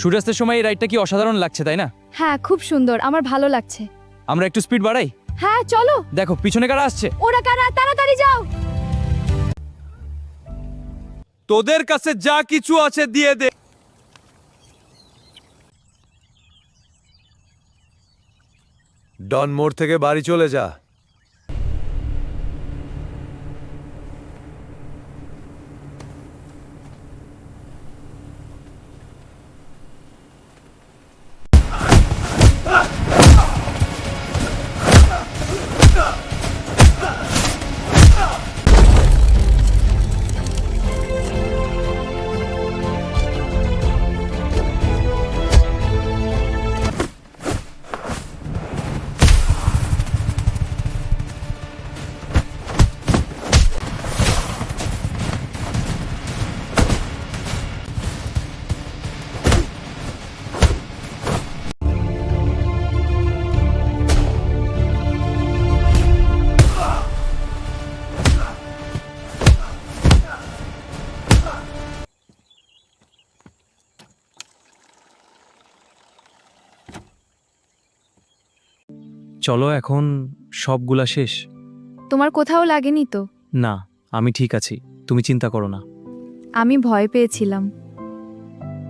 সূর্যাস্তের সময় এই রাইডটা কি অসাধারণ লাগছে, তাই না? হ্যাঁ, খুব সুন্দর, আমার ভালো লাগছে। আমরা একটু স্পিড বাড়াই। হ্যাঁ চলো। দেখো পিছনে কারা আসছে। ওরা কারা, তাড়াতাড়ি যাও। তোদের কাছে যা কিছু আছে দিয়ে দে। ডন মোড় থেকে বাড়ি চলে যা। চলো, এখন সবগুলা শেষ। তোমার কোথাও লাগেনি তো? না, আমি ঠিক আছি, তুমি চিন্তা করো না। আমি ভয় পেয়েছিলাম।